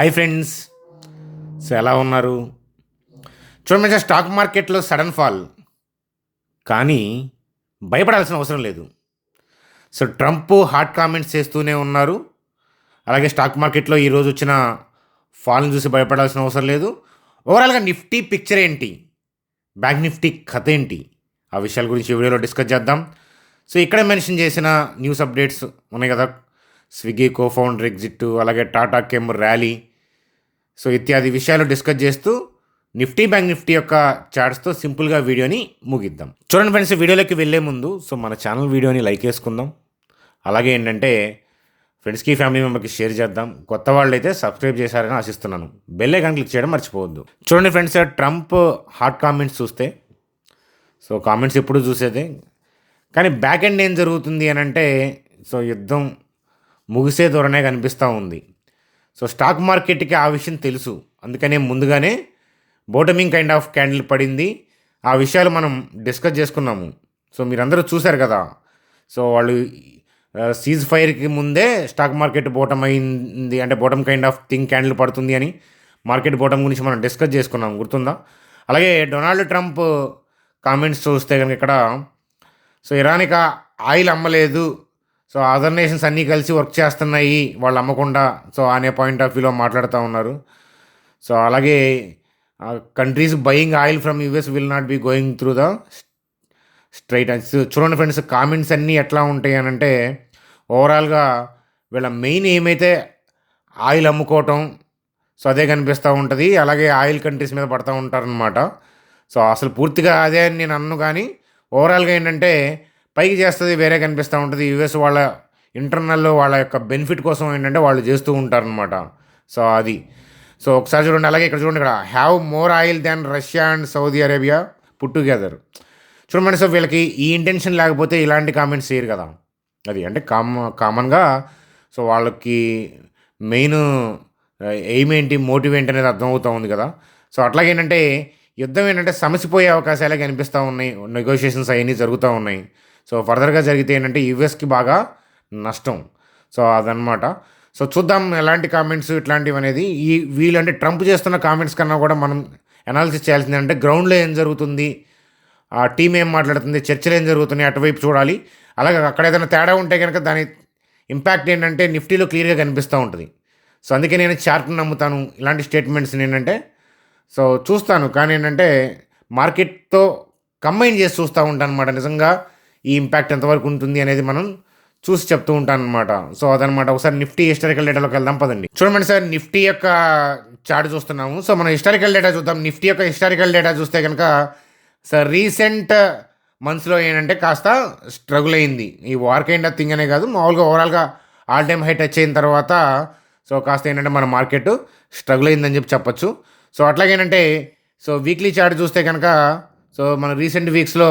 Hi friends. So ఎలా ఉన్నారు? చూడండి, స్టాక్ మార్కెట్లో సడన్ ఫాల్, కానీ భయపడాల్సిన అవసరం లేదు. సో ట్రంప్ హాట్ కామెంట్స్ చేస్తూనే ఉన్నారు. అలాగే స్టాక్ మార్కెట్లో ఈరోజు వచ్చిన ఫాల్ని చూసి భయపడాల్సిన అవసరం లేదు. ఓవరాల్గా నిఫ్టీ పిక్చర్ ఏంటి, బ్యాంక్ నిఫ్టీ కథ ఏంటి, ఆ విషయాల గురించి ఈ వీడియోలో డిస్కస్ చేద్దాం. సో ఇక్కడే మెన్షన్ చేసిన న్యూస్ అప్డేట్స్ ఉన్నాయి కదా, స్విగ్గీ కోఫౌండర్ ఎగ్జిట్, అలాగే టాటా కెమ్ ర్యాలీ, సో ఇత్యాది విషయాలు డిస్కస్ చేస్తూ నిఫ్టీ బ్యాంక్ నిఫ్టీ యొక్క చార్ట్స్తో సింపుల్గా వీడియోని ముగిద్దాం. చూడండి ఫ్రెండ్స్, వీడియోలోకి వెళ్ళే ముందు సో మన ఛానల్ వీడియోని లైక్ చేసుకుందాం. అలాగే ఏంటంటే ఫ్రెండ్స్కి ఫ్యామిలీ మెంబర్కి షేర్ చేద్దాం. కొత్త వాళ్ళు అయితే సబ్స్క్రైబ్ చేశారని ఆశిస్తున్నాను. బెల్ ఐకాన్ క్లిక్ చేయడం మర్చిపోవద్దు. చూడండి ఫ్రెండ్స్, ట్రంప్ హాట్ కామెంట్స్ చూస్తే, సో కామెంట్స్ ఎప్పుడు చూసేదే, కానీ బ్యాక్ ఎండ్ ఏం జరుగుతుంది అని అంటే సో యుద్ధం ముగిసే ధోరణే కనిపిస్తూ ఉంది. సో స్టాక్ మార్కెట్కి ఆ విషయం తెలుసు, అందుకనే ముందుగానే బోటమింగ్ కైండ్ ఆఫ్ క్యాండిల్ పడింది. ఆ విషయాలు మనం డిస్కస్ చేసుకున్నాము. సో మీరందరూ చూశారు కదా. సో వాళ్ళు సీజ్ ఫైర్కి ముందే స్టాక్ మార్కెట్ బోటం అయింది, అంటే bottom kind of thing candle పడుతుంది అని మార్కెట్ బోటం గురించి మనం డిస్కస్ చేసుకున్నాం, గుర్తుందా? అలాగే డొనాల్డ్ ట్రంప్ కామెంట్స్ చూస్తే కనుక ఇక్కడ సో ఇరాన్కి ఆయిల్ అమ్మలేదు, సో అదర్ నేషన్స్ అన్నీ కలిసి వర్క్ చేస్తున్నాయి వాళ్ళు అమ్మకుండా, సో అనే పాయింట్ ఆఫ్ వ్యూలో మాట్లాడుతూ ఉన్నారు. సో అలాగే countries buying oil from US will not be going through the straight. చూడండి ఫ్రెండ్స్, కామెంట్స్ అన్నీ ఎట్లా ఉంటాయి అని అంటే ఓవరాల్గా వీళ్ళ మెయిన్ ఏమైతే ఆయిల్ అమ్ముకోవటం, సో అదే కనిపిస్తూ ఉంటుంది. అలాగే ఆయిల్ కంట్రీస్ మీద పడుతూ ఉంటారనమాట. సో అసలు పూర్తిగా అదే అని నేను అన్ను, కానీ ఓవరాల్గా ఏంటంటే పైకి చేస్తుంది వేరే కనిపిస్తూ ఉంటుంది. యూఎస్ వాళ్ళ ఇంటర్నల్లో వాళ్ళ యొక్క బెనిఫిట్ కోసం ఏంటంటే వాళ్ళు చేస్తూ ఉంటారనమాట. సో అది, సో ఒకసారి చూడండి. అలాగే ఇక్కడ చూడండి, ఇక్కడ have more oil than Russia and Saudi Arabia put together. చూడండి, సో వీళ్ళకి ఈ ఇంటెన్షన్ లేకపోతే ఇలాంటి కామెంట్స్ చేయరు కదా. అది అంటే కామన్గా సో వాళ్ళకి మెయిన్ ఎయిమ్ ఏంటి, మోటివ్ ఏంటి అనేది అర్థమవుతూ ఉంది కదా. సో అట్లాగేంటంటే యుద్ధం ఏంటంటే సమసిపోయే అవకాశాలే కనిపిస్తూ ఉన్నాయి, నెగోషియేషన్స్ అవన్నీ జరుగుతూ ఉన్నాయి. సో ఫర్దర్గా జరిగితే ఏంటంటే యూఎస్కి బాగా నష్టం. సో అదనమాట. సో చూద్దాం ఎలాంటి కామెంట్స్ ఇట్లాంటివి అనేది. వీళ్ళంటే ట్రంప్ చేస్తున్న కామెంట్స్ కన్నా కూడా మనం అనాలిసిస్ చేయాల్సింది అంటే గ్రౌండ్లో ఏం జరుగుతుంది, ఆ టీం ఏం మాట్లాడుతుంది, చర్చలు ఏం జరుగుతున్నాయి, అటువైపు చూడాలి. అలాగే అక్కడ ఏదైనా తేడా ఉంటే కనుక దాని ఇంపాక్ట్ ఏంటంటే నిఫ్టీలో క్లియర్గా కనిపిస్తూ ఉంటుంది. సో అందుకే నేను చార్ట్ని నమ్ముతాను, ఇలాంటి స్టేట్మెంట్స్ ఏంటంటే సో చూస్తాను, కానీ ఏంటంటే మార్కెట్తో కంబైన్ చేసి చూస్తూ ఉంటాను అనమాట. నిజంగా ఈ ఇంపాక్ట్ ఎంతవరకు ఉంటుంది అనేది మనం చూసి చెప్తూ ఉంటాను అనమాట. సో అదనమాట. ఒకసారి నిఫ్టీ హిస్టారికల్ డేటాలోకి వెళ్దాం పదండి. చూడమండి సార్, నిఫ్టీ యొక్క చార్ట్ చూస్తున్నాము. సో మనం హిస్టారికల్ డేటా చూద్దాం. నిఫ్టీ యొక్క హిస్టారికల్ డేటా చూస్తే కనుక సార్ రీసెంట్ మంత్స్లో ఏంటంటే కాస్త స్ట్రగుల్ అయింది. ఈ వార్ కైండ్ ఆఫ్ థింగ్ అనే కాదు, మామూలుగా ఓవరాల్గా ఆల్ టైమ్ హై టచ్ అయిన తర్వాత సో కాస్త ఏంటంటే మన మార్కెట్ స్ట్రగుల్ అయిందని చెప్పొచ్చు. సో అట్లాగేంటంటే సో వీక్లీ చార్ట్ చూస్తే కనుక సో మన రీసెంట్ వీక్స్లో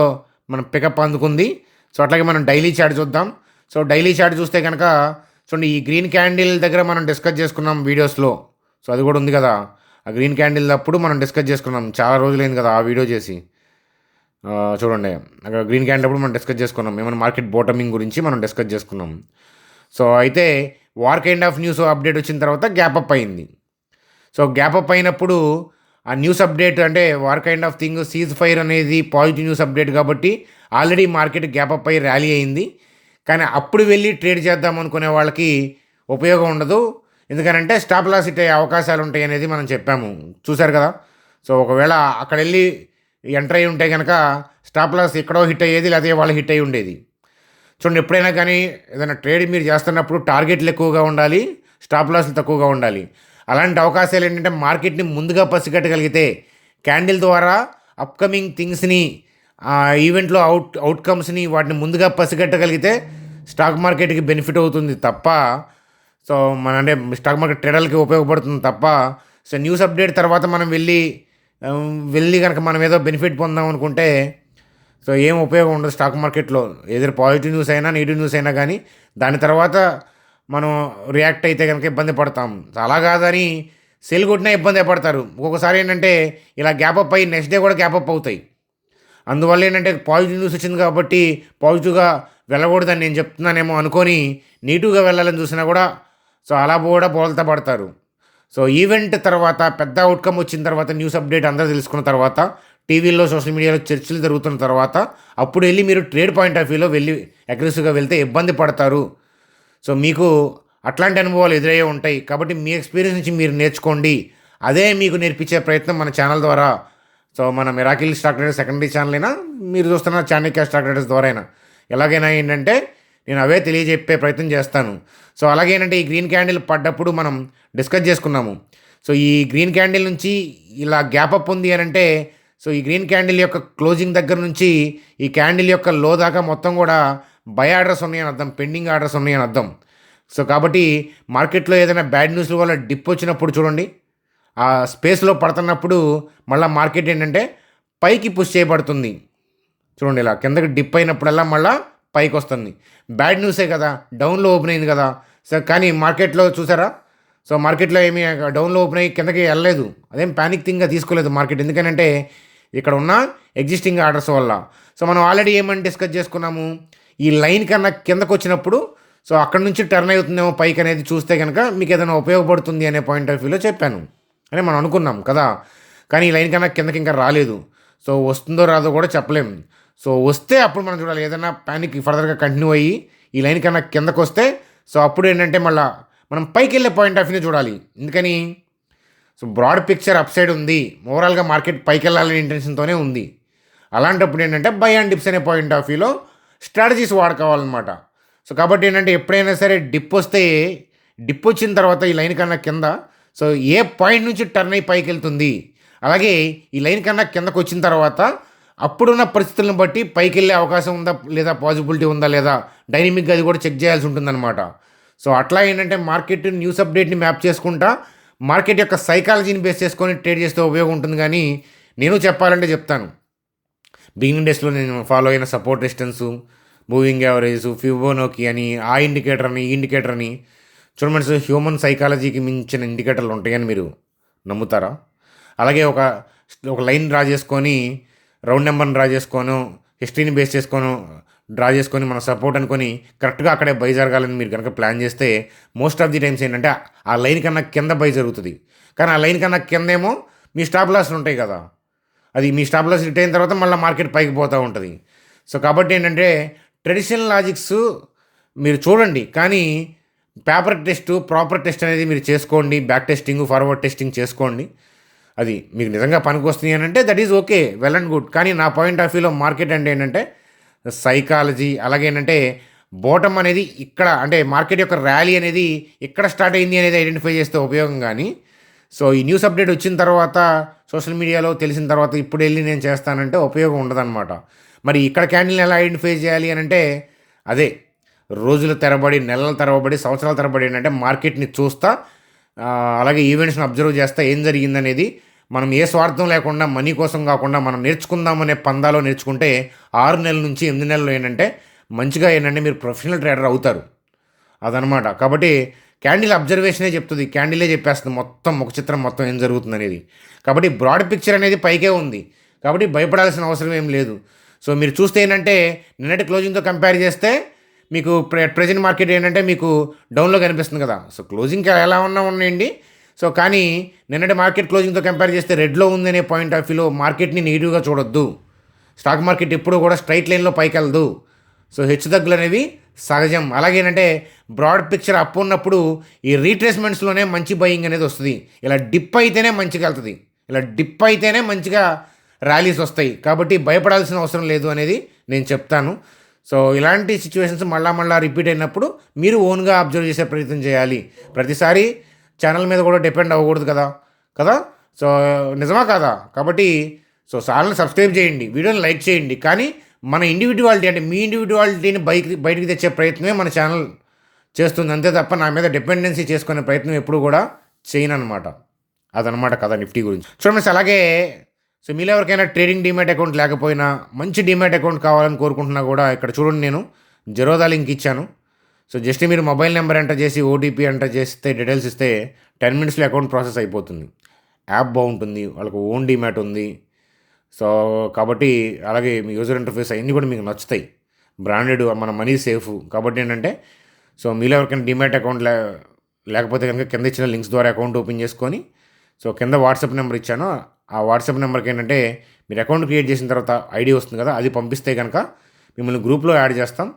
మనం పికప్ అందుకుంది. సో అట్లాగే మనం డైలీ చార్ట్ చూద్దాం. సో డైలీ చార్ట్ చూస్తే కనుక చూడండి, ఈ గ్రీన్ క్యాండిల్ దగ్గర మనం డిస్కస్ చేసుకున్నాం వీడియోస్లో. సో అది కూడా ఉంది కదా, ఆ గ్రీన్ క్యాండిల్ అప్పుడు మనం డిస్కస్ చేసుకున్నాం, చాలా రోజులైంది కదా ఆ వీడియో చేసి. చూడండి, అక్కడ గ్రీన్ క్యాండిల్ అప్పుడు మనం డిస్కస్ చేసుకున్నాం, ఏమైనా మార్కెట్ బోటమింగ్ గురించి మనం డిస్కస్ చేసుకున్నాం. సో అయితే war kind of news update వచ్చిన తర్వాత గ్యాప్ అప్ అయింది. సో గ్యాప్ అప్ అయినప్పుడు ఆ న్యూస్ అప్డేట్ అంటే war kind of thing cease fire అనేది పాజిటివ్ న్యూస్ అప్డేట్ కాబట్టి ఆల్రెడీ మార్కెట్ గ్యాప్ అప్ అయ్యి ర్యాలీ అయింది. కానీ అప్పుడు వెళ్ళి ట్రేడ్ చేద్దాం అనుకునే వాళ్ళకి ఉపయోగం ఉండదు, ఎందుకనంటే స్టాప్ లాస్ హిట్ అయ్యే అవకాశాలు ఉంటాయి అనేది మనం చెప్పాము, చూశారు కదా. సో ఒకవేళ అక్కడ వెళ్ళి ఎంటర్ అయ్యి ఉంటే కనుక స్టాప్ లాస్ ఎక్కడో హిట్ అయ్యేది, లేకపోతే వాళ్ళు హిట్ అయ్యి ఉండేది. చూడండి, ఎప్పుడైనా కానీ ఏదైనా ట్రేడ్ మీరు చేస్తున్నప్పుడు టార్గెట్లు ఎక్కువగా ఉండాలి, స్టాప్ లాస్లు తక్కువగా ఉండాలి. అలాంటి అవకాశాలు ఏంటంటే మార్కెట్ని ముందుగా పసిగట్టగలిగితే క్యాండిల్ ద్వారా అప్కమింగ్ థింగ్స్ని, ఈవెంట్లో అవుట్కమ్స్ని వాటిని ముందుగా పసిగట్టగలిగితే స్టాక్ మార్కెట్కి బెనిఫిట్ అవుతుంది తప్ప, సో మన అంటే స్టాక్ మార్కెట్ ట్రేడర్లకి ఉపయోగపడుతుంది తప్ప, సో న్యూస్ అప్డేట్ తర్వాత మనం వెళ్ళి కనుక మనం ఏదో బెనిఫిట్ పొందాం అనుకుంటే సో ఏం ఉపయోగం ఉండదు స్టాక్ మార్కెట్లో. ఏదైనా పాజిటివ్ న్యూస్ అయినా నెగిటివ్ న్యూస్ అయినా కానీ దాని తర్వాత మనం రియాక్ట్ అయితే కనుక ఇబ్బంది పడతాం. అలా కాదని సెల్ కొట్టినా ఇబ్బంది పడతారు. ఒక్కొక్కసారి ఏంటంటే ఇలా గ్యాప్ అప్ అయ్యి నెక్స్ట్ డే కూడా గ్యాప్ అప్ అవుతాయి. అందువల్ల ఏంటంటే పాజిటివ్ న్యూస్ వచ్చింది కాబట్టి పాజిటివ్గా వెళ్ళకూడదని నేను చెప్తున్నానేమో అనుకొని నెగిటివ్గా వెళ్ళాలని చూసినా కూడా సో అలా కూడా బోల్తా పడతారు. సో ఈవెంట్ తర్వాత పెద్ద అవుట్కమ్ వచ్చిన తర్వాత న్యూస్ అప్డేట్ అందరూ తెలుసుకున్న తర్వాత టీవీల్లో సోషల్ మీడియాలో చర్చలు జరుగుతున్న తర్వాత అప్పుడు వెళ్ళి మీరు ట్రేడ్ పాయింట్ ఆఫ్ వ్యూలో వెళ్ళి అగ్రెసివ్గా వెళ్తే ఇబ్బంది పడతారు. సో మీకు అట్లాంటి అనుభవాలు ఎదురయ్యే ఉంటాయి. కాబట్టి మీ ఎక్స్పీరియన్స్ నుంచి మీరు నేర్చుకోండి. అదే మీకు నేర్పించే ప్రయత్నం మన ఛానల్ ద్వారా. సో మన miracle stock traders secondary channel అయినా మీరు చూస్తున్న చాణక్య స్టాక్ ట్రేడర్స్ ద్వారా అయినా ఎలాగైనా ఏంటంటే నేను అవే తెలియజెప్పే ప్రయత్నం చేస్తాను. సో అలాగే ఏంటంటే ఈ గ్రీన్ క్యాండిల్ పడ్డప్పుడు మనం డిస్కస్ చేసుకున్నాము. సో ఈ గ్రీన్ క్యాండిల్ నుంచి ఇలా గ్యాప్ అప్ ఉంది అని అంటే సో ఈ గ్రీన్ క్యాండిల్ యొక్క క్లోజింగ్ దగ్గర నుంచి ఈ క్యాండిల్ యొక్క లో దాకా మొత్తం కూడా బై ఆర్డర్స్ ఉన్నాయని అర్థం, పెండింగ్ ఆర్డర్స్ ఉన్నాయని అర్థం. సో కాబట్టి మార్కెట్లో ఏదైనా బ్యాడ్ న్యూస్ల వల్ల డిప్ వచ్చినప్పుడు చూడండి, ఆ స్పేస్లో పడుతున్నప్పుడు మళ్ళీ మార్కెట్ ఏంటంటే పైకి పుష్ చేయబడుతుంది. చూడండి ఇలా కిందకి డిప్ అయినప్పుడల్లా మళ్ళీ పైకి వస్తుంది. బ్యాడ్ న్యూసే కదా, డౌన్లో ఓపెన్ అయింది కదా. సో కానీ మార్కెట్లో చూసారా, సో మార్కెట్లో ఏమీ డౌన్లో ఓపెన్ అయ్యి కిందకి వెళ్ళలేదు. అదేం ప్యానిక్ థింగ్గా తీసుకోలేదు మార్కెట్. ఎందుకంటే ఇక్కడ ఉన్న ఎగ్జిస్టింగ్ ఆర్డర్స్ వల్ల. సో మనం ఆల్రెడీ ఏమని డిస్కస్ చేసుకున్నాము, ఈ లైన్ కన్నా కిందకు వచ్చినప్పుడు సో అక్కడ నుంచి టర్న్ అవుతుందేమో పైకి అనేది చూస్తే కనుక మీకు ఏదైనా ఉపయోగపడుతుంది అనే పాయింట్ ఆఫ్ వ్యూలో చెప్పాను అని మనం అనుకున్నాం కదా. కానీ ఈ లైన్ కన్నా కిందకి ఇంకా రాలేదు. సో వస్తుందో రాదో కూడా చెప్పలేము. సో వస్తే అప్పుడు మనం చూడాలి, ఏదైనా ప్యానిక్ ఫర్దర్గా కంటిన్యూ అయ్యి ఈ లైన్ కన్నా కిందకు వస్తే సో అప్పుడు ఏంటంటే మళ్ళీ మనం పైకి వెళ్ళే పాయింట్ ఆఫ్ వ్యూ చూడాలి. ఎందుకని so broad picture upside ఉంది, ఓవరాల్గా మార్కెట్ పైకి వెళ్ళాలనే ఇంటెన్షన్తోనే ఉంది. అలాంటప్పుడు ఏంటంటే బై అండ్ డిప్స్ అనే పాయింట్ ఆఫ్ వ్యూలో స్ట్రాటజీస్ వాడుకోవాలన్నమాట. సో కాబట్టి ఏంటంటే ఎప్పుడైనా సరే డిప్ వస్తే, డిప్ వచ్చిన తర్వాత ఈ లైన్ కన్నా కింద సో ఏ పాయింట్ నుంచి టర్న్ అయ్యి పైకి వెళ్తుంది, అలాగే ఈ లైన్ కన్నా కిందకు వచ్చిన తర్వాత అప్పుడున్న పరిస్థితులను బట్టి పైకి వెళ్ళే అవకాశం ఉందా లేదా, పాసిబిలిటీ ఉందా లేదా, డైనమిక్గా అది కూడా చెక్ చేయాల్సి ఉంటుందన్నమాట. సో అట్లా ఏంటంటే మార్కెట్ న్యూస్ అప్డేట్ని మ్యాప్ చేసుకుంటా మార్కెట్ యొక్క సైకాలజీని బేస్ చేసుకొని ట్రేడ్ చేస్తే ఉపయోగం ఉంటుంది. కానీ నేను చెప్పాలంటే చెప్తాను, బిగినింగ్ డేస్లో నేను ఫాలో అయిన సపోర్ట్ రెసిస్టెన్స్, మూవింగ్ యావరేజ్, ఫిబోనోకి అని, ఆ ఇండికేటర్ అని, ఈ ఇండికేటర్ అని చూడమని హ్యూమన్ సైకాలజీకి మించిన ఇండికేటర్లు ఉంటాయని మీరు నమ్ముతారా? అలాగే ఒక లైన్ డ్రా చేసుకొని, రౌండ్ నెంబర్ని డ్రా చేసుకోను, హిస్టరీని బేస్ చేసుకోను డ్రా చేసుకొని మన సపోర్ట్ అనుకొని కరెక్ట్గా అక్కడే బై జరగాలని మీరు కనుక ప్లాన్ చేస్తే మోస్ట్ ఆఫ్ ది టైమ్స్ ఏంటంటే ఆ లైన్ కన్నా కింద బై జరుగుతుంది. కానీ ఆ లైన్ కన్నా కిందేమో మీ స్టాప్ లాస్లు ఉంటాయి కదా, అది మీ స్టాప్ లాస్ హిట్ అయిన తర్వాత మళ్ళీ మార్కెట్ పైకి పోతూ ఉంటుంది. సో కాబట్టి ఏంటంటే ట్రెడిషనల్ లాజిక్స్ మీరు చూడండి, కానీ పేపర్ టెస్ట్, ప్రాపర్ టెస్ట్ అనేది మీరు చేసుకోండి. బ్యాక్ టెస్టింగ్, ఫార్వర్డ్ టెస్టింగ్ చేసుకోండి. అది మీకు నిజంగా పనికి వస్తుంది అని అంటే that is okay, well and good. కానీ నా పాయింట్ ఆఫ్ వ్యూలో మార్కెట్ అంటే ఏంటంటే సైకాలజీ, అలాగే ఏంటంటే బోటమ్ అనేది ఇక్కడ, అంటే మార్కెట్ యొక్క ర్యాలీ అనేది ఇక్కడ స్టార్ట్ అయింది అనేది ఐడెంటిఫై చేస్తే ఉపయోగం. కానీ సో ఈ న్యూస్ అప్డేట్ వచ్చిన తర్వాత సోషల్ మీడియాలో తెలిసిన తర్వాత ఇప్పుడు వెళ్ళి నేను చేస్తానంటే ఉపయోగం ఉండదన్నమాట. మరి ఇక్కడ క్యాండిల్ని ఎలా ఐడెంటిఫై చేయాలి అని అంటే అదే రోజుల తరబడి, నెలల తరబడి, సంవత్సరాల తరబడి ఏంటంటే మార్కెట్ని చూస్తా, అలాగే ఈవెంట్స్ని అబ్జర్వ్ చేస్తా ఏం జరిగిందనేది మనం ఏ స్వార్థం లేకుండా, మనీ కోసం కాకుండా మనం నేర్చుకుందామనే పందాలో నేర్చుకుంటే 6 నెలల నుంచి 8 నెలలు ఏంటంటే మంచిగా ఏంటంటే మీరు ప్రొఫెషనల్ ట్రేడర్ అవుతారు. అదనమాట. కాబట్టి క్యాండిల్ అబ్జర్వేషనే చెప్తుంది, క్యాండిలే చెప్పేస్తుంది మొత్తం, ముఖ చిత్రం మొత్తం ఏం జరుగుతుంది అనేది. కాబట్టి బ్రాడ్ పిక్చర్ అనేది పైకే ఉంది, కాబట్టి భయపడాల్సిన అవసరం ఏం లేదు. సో మీరు చూస్తే ఏంటంటే నిన్నటి క్లోజింగ్తో కంపేర్ చేస్తే మీకు ప్రెజెంట్ మార్కెట్ ఏంటంటే మీకు డౌన్లో కనిపిస్తుంది కదా. సో క్లోజింగ్కి ఎలా ఉన్నాయండి. సో కానీ నిన్నటి మార్కెట్ క్లోజింగ్తో కంపేర్ చేస్తే రెడ్లో ఉందనే పాయింట్ ఆఫ్ వ్యూలో మార్కెట్ని నెగిటివ్గా చూడొద్దు. స్టాక్ మార్కెట్ ఎప్పుడూ కూడా స్ట్రైట్ లైన్లో పైకి వెళ్దు. సో హెచ్చుతగ్గులు అనేవి సహజం. అలాగేనంటే బ్రాడ్ పిక్చర్ అప్ ఉన్నప్పుడు ఈ రీట్రేస్మెంట్స్లోనే మంచి బయింగ్ అనేది వస్తుంది. ఇలా డిప్ అయితేనే మంచిగా వెళ్తుంది, ఇలా డిప్ అయితేనే మంచిగా ర్యాలీస్ వస్తాయి. కాబట్టి భయపడాల్సిన అవసరం లేదు అనేది నేను చెప్తాను. సో ఇలాంటి సిచ్యువేషన్స్ మళ్ళా రిపీట్ అయినప్పుడు మీరు ఓన్గా అబ్జర్వ్ చేసే ప్రయత్నం చేయాలి. ప్రతిసారి ఛానల్ మీద కూడా డిపెండ్ అవ్వకూడదు కదా. సో నిజమా కాదా? కాబట్టి సో ఛానల్ని సబ్స్క్రైబ్ చేయండి, వీడియోని లైక్ చేయండి. కానీ మన ఇండివిజువాలిటీ, అంటే మీ ఇండివిజువాలిటీని బయటికి తెచ్చే ప్రయత్నమే మన ఛానల్ చేస్తుంది, అంతే తప్ప నా మీద డిపెండెన్సీ చేసుకునే ప్రయత్నం ఎప్పుడు కూడా చేయను అనమాట. అదనమాట కదా నిఫ్టీ గురించి. చూడండి. అలాగే సో మీలో ఎవరికైనా ట్రేడింగ్ డీమ్యాట్ అకౌంట్ లేకపోయినా, మంచి డీమ్యాట్ అకౌంట్ కావాలని కోరుకుంటున్నా కూడా ఇక్కడ చూడండి, నేను జెరోదా లింక్ ఇచ్చాను. సో జస్ట్ మీరు మొబైల్ నెంబర్ ఎంటర్ చేసి ఓటీపీ ఎంటర్ చేస్తే, డీటెయిల్స్ ఇస్తే 10 మినిట్స్లో అకౌంట్ ప్రాసెస్ అయిపోతుంది. యాప్ బాగుంటుంది, వాళ్ళకు ఓన్ డీమ్యాట్ ఉంది. సో కాబట్టి అలాగే మీ యూజర్ ఇంటర్ఫేస్ అన్నీ కూడా మీకు నచ్చుతాయి, బ్రాండెడ్, మన మనీ సేఫ్. కాబట్టి ఏంటంటే సో మీలో ఎవరికైనా డీమ్యాట్ అకౌంట్ లేకపోతే కనుక కింద ఇచ్చిన లింక్స్ ద్వారా అకౌంట్ ఓపెన్ చేసుకొని, సో కింద వాట్సాప్ నెంబర్ ఇచ్చాను. ఆ వాట్సాప్ నెంబర్కి ఏంటంటే మీరు అకౌంట్ క్రియేట్ చేసిన తర్వాత ఐడి వస్తుంది కదా, అది పంపిస్తే కనుక మిమ్మల్ని గ్రూప్లో యాడ్ చేస్తాం.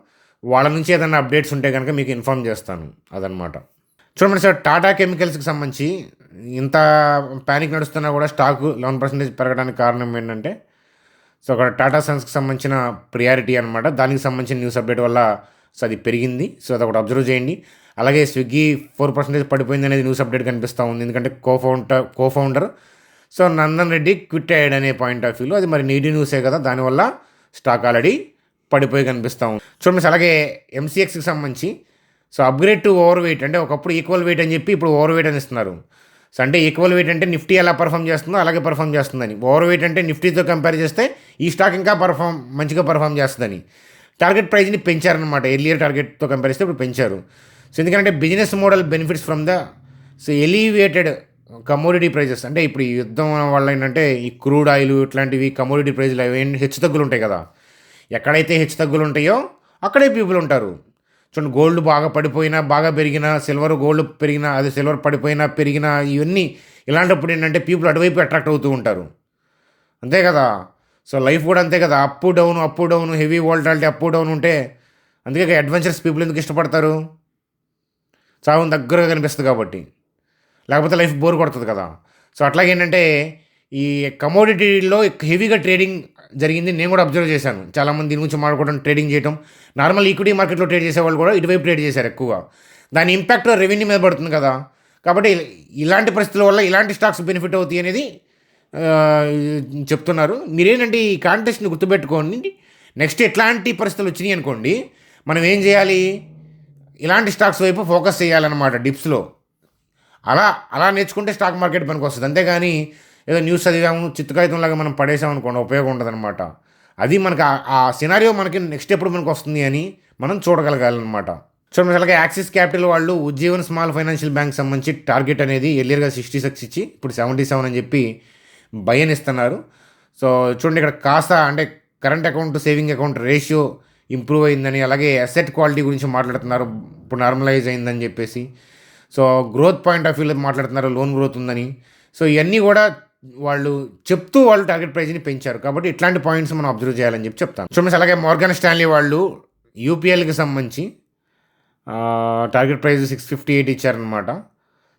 వాళ్ళ నుంచి ఏదైనా అప్డేట్స్ ఉంటే కనుక మీకు ఇన్ఫామ్ చేస్తాను. అదనమాట. చూడండి సార్, టాటా కెమికల్స్కి సంబంధించి ఇంత ప్యానిక్ నడుస్తున్నా కూడా స్టాక్ 11% పెరగడానికి కారణం ఏంటంటే, సో అక్కడ టాటా సన్స్కి సంబంధించిన ప్రియారిటీ అనమాట. దానికి సంబంధించిన న్యూస్ అప్డేట్ వల్ల సో అది పెరిగింది. సో అదొకటి అబ్జర్వ్ చేయండి. అలాగే స్విగ్గీ 4% పడిపోయింది అనేది న్యూస్ అప్డేట్ కనిపిస్తూ ఉంది. ఎందుకంటే co-founder so Nandan Reddy quit అయ్యాడు అనే పాయింట్ ఆఫ్ వ్యూలో అది మరి నెగిటివ్ న్యూసే కదా, దానివల్ల స్టాక్ ఆల్రెడీ పడిపోయి కనిపిస్తూ ఉంది. చూడండి, అలాగే ఎంసీఎక్స్కి సంబంధించి so upgrade to over weight, అంటే ఒకప్పుడు ఈక్వల్ వెయిట్ అని చెప్పి ఇప్పుడు ఓవర్ వెయిట్ అని ఇస్తున్నారు. సో అంటే ఈక్వల్ వెయిట్ అంటే నిఫ్టీ ఎలా పర్ఫామ్ చేస్తుందో అలాగే పర్ఫామ్ చేస్తుందని, ఓవర్ వెయిట్ అంటే నిఫ్టీతో కంపేర్ చేస్తే ఈ స్టాక్ ఇంకా మంచిగా పర్ఫామ్ చేస్తుందని టార్గెట్ ప్రైస్ని పెంచారనమాట. ఎర్లియర్ టార్గెట్తో కంపేర్ చేస్తే ఇప్పుడు పెంచారు. సో ఎందుకంటే business model benefits from the so elevated commodity prices. అంటే ఇప్పుడు ఈ యుద్ధం వల్ల ఏంటంటే ఈ క్రూడ్ ఆయిల్ ఇట్లాంటివి కమోడిటీ ప్రైజ్లు అవి హెచ్చు తగ్గులు ఉంటాయి కదా, ఎక్కడైతే హెచ్చు తగ్గులు ఉంటాయో అక్కడే పీపుల్ ఉంటారు. చూడండి, గోల్డ్ బాగా పడిపోయినా బాగా పెరిగినా, సిల్వర్ గోల్డ్ పెరిగినా, అది సిల్వర్ పడిపోయినా పెరిగినా, ఇవన్నీ ఇలాంటప్పుడు ఏంటంటే పీపుల్ అటువైపు అట్రాక్ట్ అవుతూ ఉంటారు. అంతే కదా. సో లైఫ్ కూడా అంతే కదా, up down heavy volatility up down ఉంటే, అందుకే అడ్వెంచరస్ పీపుల్ ఎందుకు ఇష్టపడతారు? చావు దగ్గరగా కనిపిస్తుంది కాబట్టి, లేకపోతే లైఫ్ బోర్ కొడుతుంది కదా. సో అట్లాగే ఏంటంటే ఈ కమోడిటీలో హెవీగా ట్రేడింగ్ జరిగింది. నేను కూడా అబ్జర్వ్ చేశాను. చాలామంది దీని గురించి మాట్లాడుకోవడం, ట్రేడింగ్ చేయడం, నార్మల్ ఈక్విటీ మార్కెట్లో ట్రేడ్ చేసేవాళ్ళు కూడా ఇటువైపు ట్రేడ్ చేశారు ఎక్కువగా. దాని ఇంపాక్ట్ రెవెన్యూ మీద పడుతుంది కదా. కాబట్టి ఇలాంటి పరిస్థితుల వల్ల ఇలాంటి స్టాక్స్ బెనిఫిట్ అవుతాయి అనేది చెప్తున్నారు. మీరేంటంటే ఈ కాంటెస్ట్ని గుర్తుపెట్టుకోండి. నెక్స్ట్ ఎట్లాంటి పరిస్థితులు వచ్చినాయి అనుకోండి, మనం ఏం చేయాలి, ఇలాంటి స్టాక్స్ వైపు ఫోకస్ చేయాలన్నమాట డిప్స్లో. అలా నేర్చుకుంటే స్టాక్ మార్కెట్ పనికి వస్తుంది. అంతేగాని ఏదో న్యూస్ చదివాము చిత్తకాగితంలాగా మనం పడేసామనుకోండి, ఉపయోగం ఉండదన్నమాట. అది మనకు ఆ సినారియో మనకి నెక్స్ట్ ఎప్పుడు మనకు వస్తుంది అని మనం చూడగలగాలన్నమాట. చూడండి, అలాగే యాక్సిస్ క్యాపిటల్ వాళ్ళు ఉజ్జీవన్ స్మాల్ ఫైనాన్షియల్ బ్యాంక్ సంబంధించి టార్గెట్ అనేది ఎర్లియర్గా 66 ఇచ్చి ఇప్పుడు 77 అని చెప్పి బై అని ఇస్తున్నారు. సో చూడండి, ఇక్కడ కాస్త అంటే current account saving account ratio improve అయిందని, అలాగే అసెట్ క్వాలిటీ గురించి మాట్లాడుతున్నారు, ఇప్పుడు నార్మలైజ్ అయిందని చెప్పేసి. సో గ్రోత్ పాయింట్ ఆఫ్ వ్యూలో మాట్లాడుతున్నారు, లోన్ గ్రోత్ ఉందని. సో ఇవన్నీ కూడా వాళ్ళు టార్గెట్ ప్రైస్ని పెంచారు. కాబట్టి ఇట్లాంటి పాయింట్స్ మనం అబ్జర్వ్ చేయాలని చెప్పి చెప్తాను. చూడండి, అలాగే మోర్గాన్ స్టాన్లీ వాళ్ళు యూపీఎల్కి సంబంధించి టార్గెట్ ప్రైస్ 658 ఇచ్చారనమాట.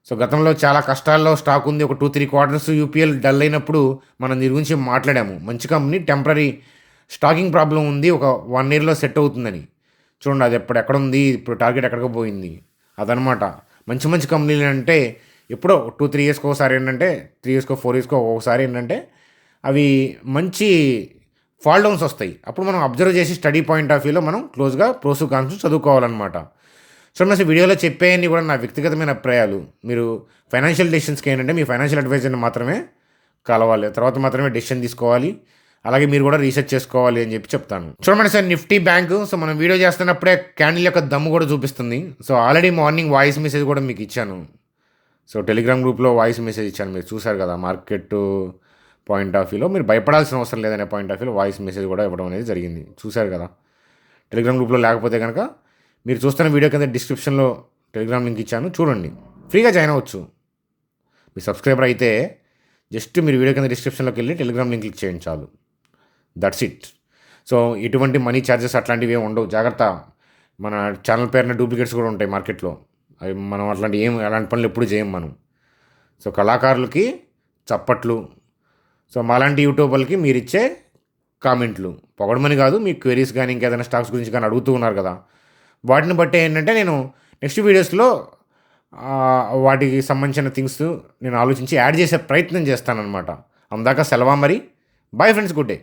సో గతంలో చాలా కష్టాల్లో స్టాక్ ఉంది. ఒక 2-3 క్వార్టర్స్ యూపీఎల్ డల్ అయినప్పుడు మనం దీని గురించి మాట్లాడాము. మంచి కంపెనీ, టెంపరీ స్టాకింగ్ ప్రాబ్లం ఉంది, ఒక 1 yearలో సెట్ అవుతుందని. చూడండి, అది ఎక్కడ ఉంది, ఇప్పుడు టార్గెట్ ఎక్కడికి పోయింది, అదనమాట. మంచి కంపెనీలు అంటే ఎప్పుడో 2-3 yearsకి ఒకసారి ఏంటంటే 3 yearsకో 4 yearsకో ఒకసారి ఏంటంటే అవి మంచి ఫాల్ డౌన్స్ వస్తాయి. అప్పుడు మనం అబ్జర్వ్ చేసి స్టడీ పాయింట్ ఆఫ్ వ్యూలో మనం క్లోజ్గా ప్రోస్ కాన్స్ చదువుకోవాలన్నమాట. సో మరి వీడియోలో చెప్పేవన్నీ కూడా నా వ్యక్తిగతమైన అభిప్రాయాలు. మీరు ఫైనాన్షియల్ డెసిషన్స్కి ఏంటంటే మీ ఫైనాన్షియల్ అడ్వైజర్ని మాత్రమే కలవాలి, తర్వాత మాత్రమే డెసిషన్ తీసుకోవాలి. అలాగే మీరు కూడా రీసెర్చ్ చేసుకోవాలి అని చెప్పి చెప్తాను. చూడండి సార్, నిఫ్టీ బ్యాంకు సో మనం వీడియో చేస్తున్నప్పుడే క్యాండిల్ యొక్క దమ్ము కూడా చూపిస్తుంది. So already morning voice message కూడా మీకు ఇచ్చాను. సో టెలిగ్రామ్ గ్రూప్లో వాయిస్ మెసేజ్ ఇచ్చాను, మీరు చూసారు కదా. మార్కెట్ పాయింట్ ఆఫ్ వ్యూలో మీరు భయపడాల్సిన అవసరం లేదనే పాయింట్ ఆఫ్ వ్యూలో వాయిస్ మెసేజ్ కూడా ఇవ్వడం అనేది జరిగింది, చూసారు కదా. టెలిగ్రామ్ గ్రూప్లో లేకపోతే కనుక మీరు చూస్తున్న వీడియో కింద డిస్క్రిప్షన్లో టెలిగ్రామ్ లింక్ ఇచ్చాను, చూడండి, ఫ్రీగా జాయిన్ అవ్వచ్చు. మీ సబ్స్క్రైబర్ అయితే జస్ట్ మీరు వీడియో కింద డిస్క్రిప్షన్లోకి వెళ్ళి టెలిగ్రామ్ లింక్ క్లిక్ చేయండి చాలు, దట్స్ ఇట్. సో ఎటువంటి మనీ ఛార్జెస్ అట్లాంటివి ఏమి ఉండవు, జాగ్రత్త. మన ఛానల్ పేరున డూప్లికేట్స్ కూడా ఉంటాయి మార్కెట్లో, అవి మనం అలాంటి పనులు ఎప్పుడు చేయం మనం. సో కళాకారులకి చప్పట్లు, సో మాలాంటి యూట్యూబర్లకి మీరు ఇచ్చే కామెంట్లు, పొగడమని కాదు, మీ క్వెరీస్ కానీ ఇంకేదైనా స్టాక్స్ గురించి కానీ అడుగుతూ ఉన్నారు కదా, వాటిని బట్టి ఏంటంటే నేను నెక్స్ట్ వీడియోస్లో వాటికి సంబంధించిన థింగ్స్ నేను ఆలోచించి యాడ్ చేసే ప్రయత్నం చేస్తానన్నమాట. అందాక సెలవా మరి. Bye friends, good day.